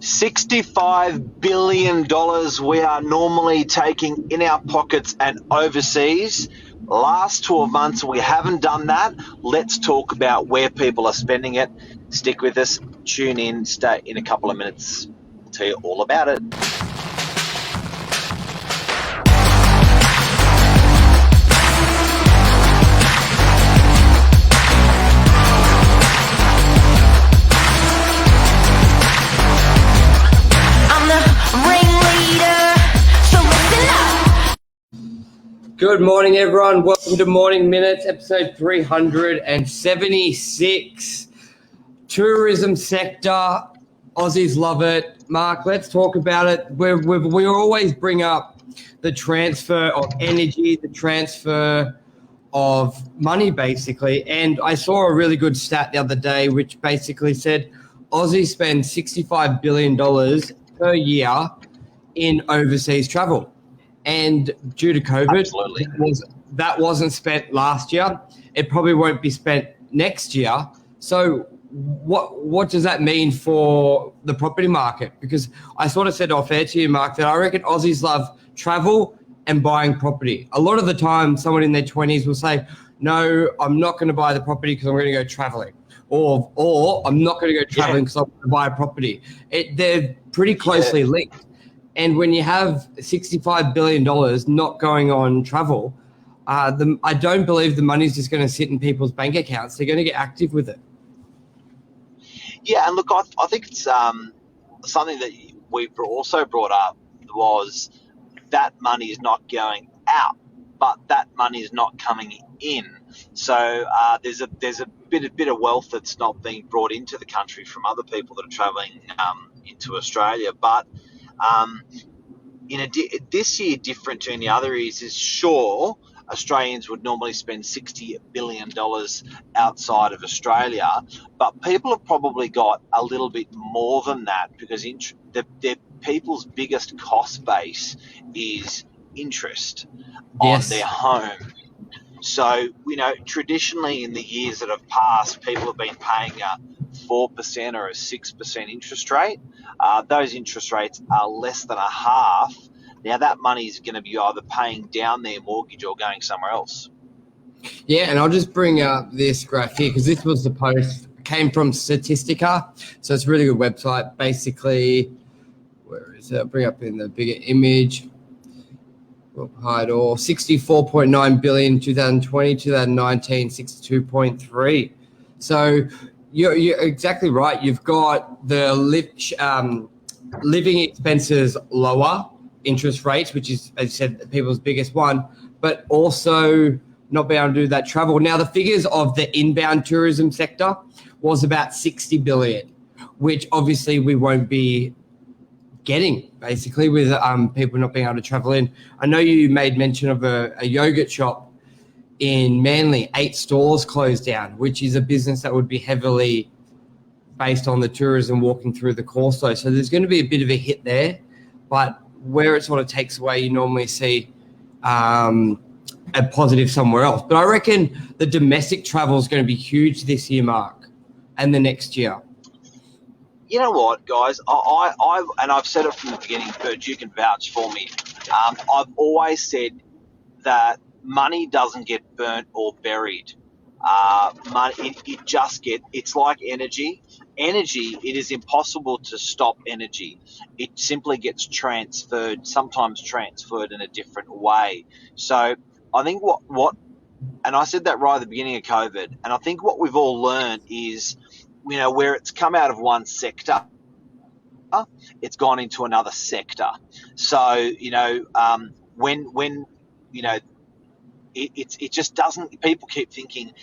$65 billion we are normally taking in our pockets and overseas. Last 12 months, we haven't done that. Let's talk about where people are spending it. Stick with us. Tune in. Stay in a couple of minutes. I'll tell you all about it. Good morning, everyone. Welcome to Morning Minutes, episode 376. Tourism sector, Aussies love it. Mark, let's talk about it. We always bring up the transfer of energy, the transfer of money, basically. And I saw a really good stat the other day, which basically said Aussie spend $65 billion per year in overseas travel. And due to COVID, that wasn't spent last year. It probably won't be spent next year. So what does that mean for the property market? Because I sort of said off air to you, Mark, that I reckon Aussies love travel and buying property. A lot of the time, someone in their 20s will say, no, I'm not going to buy the property because I'm going to go traveling. Or I'm not going to go traveling because I'm going to buy a property. They're pretty closely linked. And when you have $65 billion not going on travel, I don't believe the money's just going to sit in people's bank accounts. They're going to get active with it. Yeah, and look, I think it's something that we also brought up was that money is not going out, but that money is not coming in. So there's a bit of wealth that's not being brought into the country from other people that are travelling into Australia, but this year, different to any other years, is sure Australians would normally spend $60 billion outside of Australia, but people have probably got a little bit more than that because their people's biggest cost base is interest on their home. So, traditionally in the years that have passed, people have been paying a 4% or a 6% interest rate. Those interest rates are less than a half. Now, that money is going to be either paying down their mortgage or going somewhere else. Yeah, and I'll just bring up this graph here because this was the post, came from Statistica. So it's a really good website. Basically, where is it? I'll bring up in the bigger image. Hide all 64.9 billion 2020, 2019 62.3. So you're exactly right. You've got the living expenses lower, interest rates, which is, as you said, people's biggest one, but also not being able to do that travel. Now, the figures of the inbound tourism sector was about 60 billion, which obviously we won't be getting, basically, with people not being able to travel in. I know you made mention of a yogurt shop in Manly. 8 stores closed down, which is a business that would be heavily based on the tourism walking through the Corso. So there's going to be a bit of a hit there, but where it sort of takes away, you normally see a positive somewhere else. But I reckon the domestic travel is going to be huge this year, Mark, and the next year. You know what, guys? I've said it from the beginning, Bert, you can vouch for me. I've always said that money doesn't get burnt or buried. It's like energy. It is impossible to stop energy. It simply gets transferred, sometimes transferred in a different way. So I think and I said that right at the beginning of COVID, and I think what we've all learned is, where it's come out of one sector, it's gone into another sector. So, when it just doesn't, people keep thinking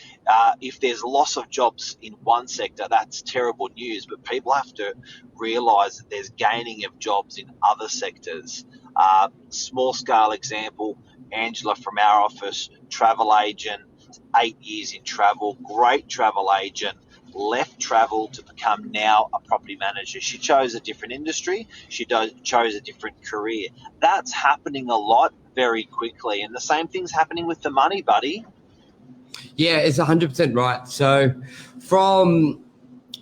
if there's loss of jobs in one sector, that's terrible news, but people have to realise that there's gaining of jobs in other sectors. Small scale example, Angela from our office, travel agent, 8 years in travel, great travel agent, left travel to become now a property manager. She chose a different industry. She chose a different career. That's happening a lot very quickly. And the same thing's happening with the money, buddy. Yeah, it's 100% right. So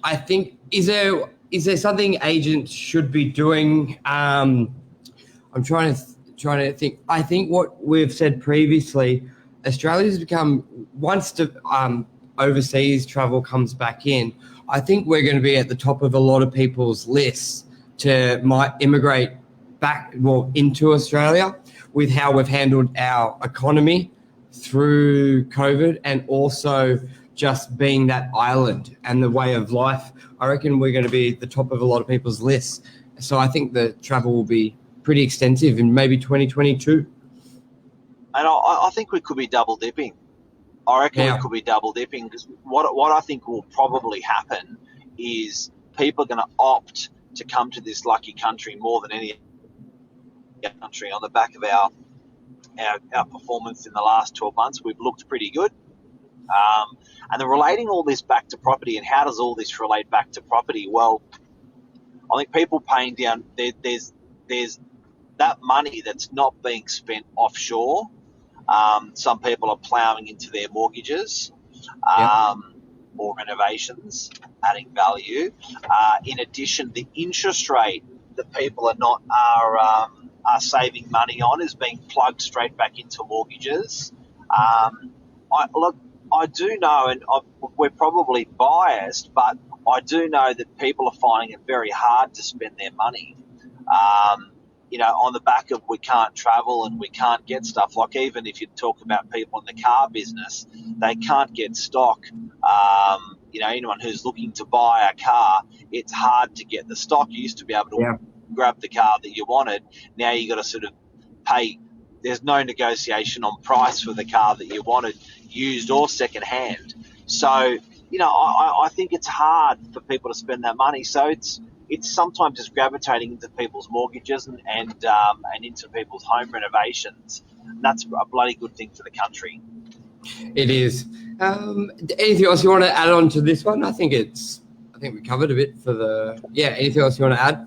I think, is there is there something agents should be doing? I'm trying to think. I think what we've said previously, Australia's become, once the overseas travel comes back in, I think we're going to be at the top of a lot of people's lists to immigrate back into Australia, with how we've handled our economy through COVID, and also just being that island and the way of life. I reckon we're going to be at the top of a lot of people's lists. So I think the travel will be pretty extensive in maybe 2022. And I think we could be double dipping. I reckon we could be double dipping, because what I think will probably happen is people are going to opt to come to this lucky country more than any country on the back of our performance in the last 12 months. We've looked pretty good. And then relating all this back to property, and how does all this relate back to property? Well, I think people paying down, there's that money that's not being spent offshore. Some people are ploughing into their mortgages or renovations, adding value. In addition, the interest rate that people are saving money on is being plugged straight back into mortgages. I do know, and we're probably biased, but I do know that people are finding it very hard to spend their money. On the back of we can't travel and we can't get stuff. Like, even if you talk about people in the car business, they can't get stock. Anyone who's looking to buy a car, it's hard to get the stock. You used to be able to grab the car that you wanted. Now you got to sort of pay. There's no negotiation on price for the car that you wanted, used or second hand. So, I think it's hard for people to spend that money. So it's sometimes just gravitating into people's mortgages and into people's home renovations. And that's a bloody good thing for the country. It is. Anything else you want to add on to this one? I think we covered a bit for the. Yeah. Anything else you want to add?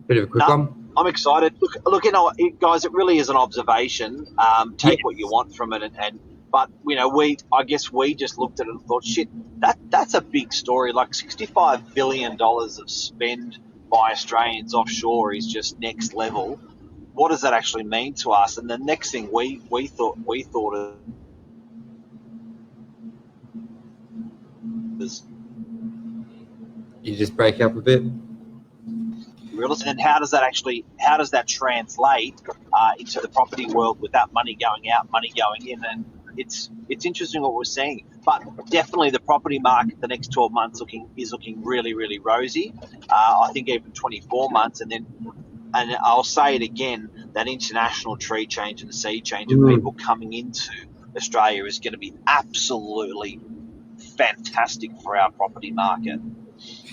Bit of a quick one. I'm excited. Look, guys, it really is an observation. Take what you want from it, but I guess we just looked at it and thought, shit, that's a big story. Like $65 billion of spend by Australians offshore is just next level. What does that actually mean to us? And the next thing we thought of was, you just break up a bit. And how does that translate into the property world with that money going out, money going in? And it's interesting what we're seeing. But definitely the property market the next 12 months is looking really, really rosy. I think even 24 months, and I'll say it again, that international tree change and the sea change of people coming into Australia is going to be absolutely fantastic for our property market.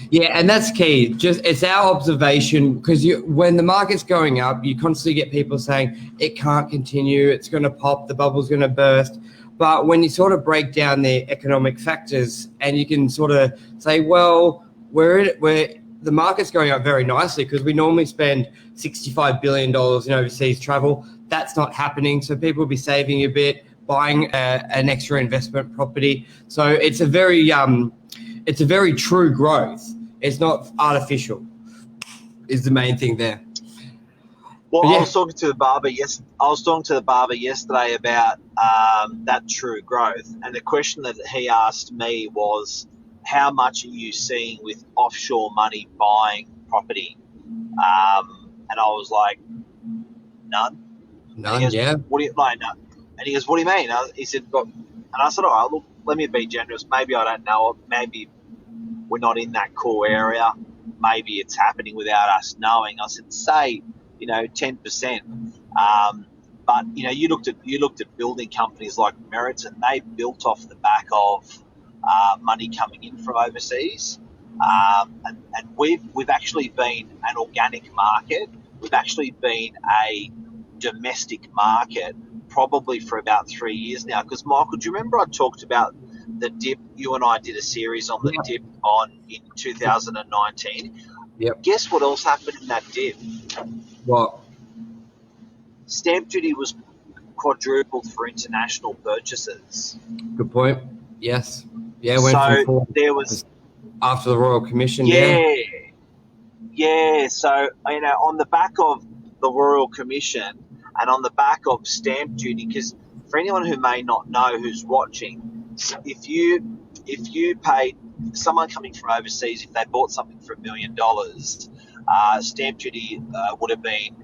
Yeah, and that's key. It's our observation, because when the market's going up, you constantly get people saying it can't continue, it's going to pop, the bubble's going to burst. But when you sort of break down the economic factors, and you can sort of say, well, the market's going up very nicely, because we normally spend $65 billion in overseas travel. That's not happening, so people will be saving a bit, buying an extra investment property. So it's a very true growth. It's not artificial, is the main thing there. Well, I was talking to the barber yesterday about that true growth, and the question that he asked me was, how much are you seeing with offshore money buying property? And I was like, none. None, goes, yeah. What do you like? None. And he goes, what do you mean? He said, and I said, all right, look, let me be generous. Maybe I don't know. Maybe we're not in that core area. Maybe it's happening without us knowing. I said, say, 10%. But you looked at building companies like Meriton. They built off the back of money coming in from overseas, and we've actually been an organic market. We've actually been a domestic market probably for about 3 years now. Because Michael, do you remember I talked about the dip? You and I did a series on the dip in 2019. Yep. Guess what else happened in that dip? What? Stamp duty was quadrupled for international purchases. Good point. Yes. Yeah. So there was after the Royal Commission. Yeah. Yeah. So, on the back of the Royal Commission and on the back of stamp duty, because for anyone who may not know who's watching, if you paid someone coming from overseas, if they bought something for $1 million, stamp duty would have been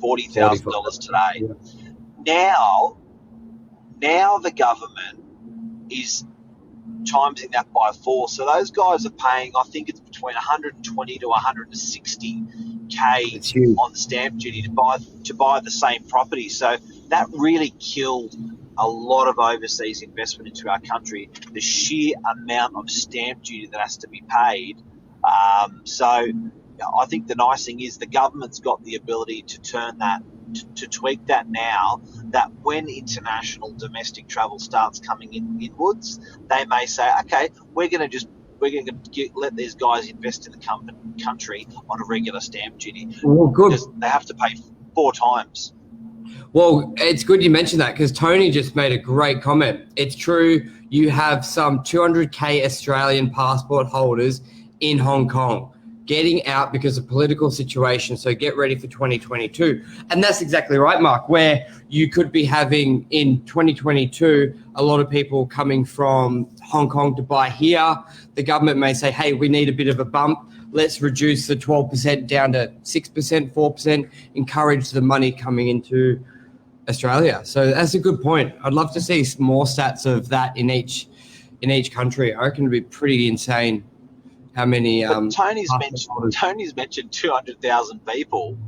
$40,000 today. Yeah. Now the government is timesing that by 4. So those guys are paying, I think it's between 120 to 160K on stamp duty to buy the same property. So that really killed a lot of overseas investment into our country, the sheer amount of stamp duty that has to be paid. So I think the nice thing is the government's got the ability to turn that, to tweak that now, that when international domestic travel starts coming inwards, they may say, okay, we're going to let these guys invest in the country on a regular stamp duty. Well, good. Because they have to pay 4 times. Well, it's good you mentioned that because Tony just made a great comment. It's true. You have some 200K Australian passport holders in Hong Kong getting out because of political situation. So get ready for 2022. And that's exactly right, Mark, where you could be having in 2022, a lot of people coming from Hong Kong to buy here. The government may say, hey, we need a bit of a bump. Let's reduce the 12% down to 6%, 4%, encourage the money coming into Australia. So that's a good point. I'd love to see more stats of that in each country. I reckon it'd be pretty insane how many Tony's mentioned 200,000 people.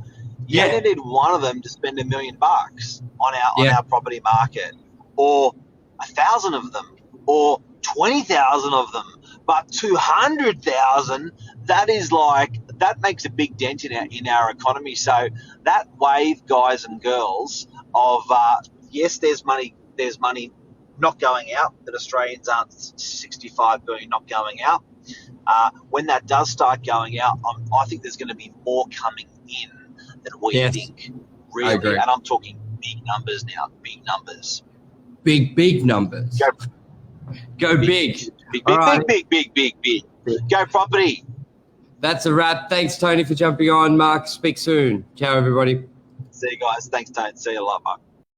You only need one of them to spend $1 million on our property market, or 1,000 of them, or 20,000 of them. But 200,000, that makes a big dent in our economy. So that wave, guys and girls, of yes, there's money not going out, that Australians aren't 65 billion not going out. When that does start going out, I think there's going to be more coming in than we think, really. And I'm talking big numbers now, big numbers. Big numbers. Go big. Big. Go property. That's a wrap. Thanks, Tony, for jumping on. Mark, speak soon. Ciao, everybody. See you guys. Thanks, Tony. See you a lot, Mark.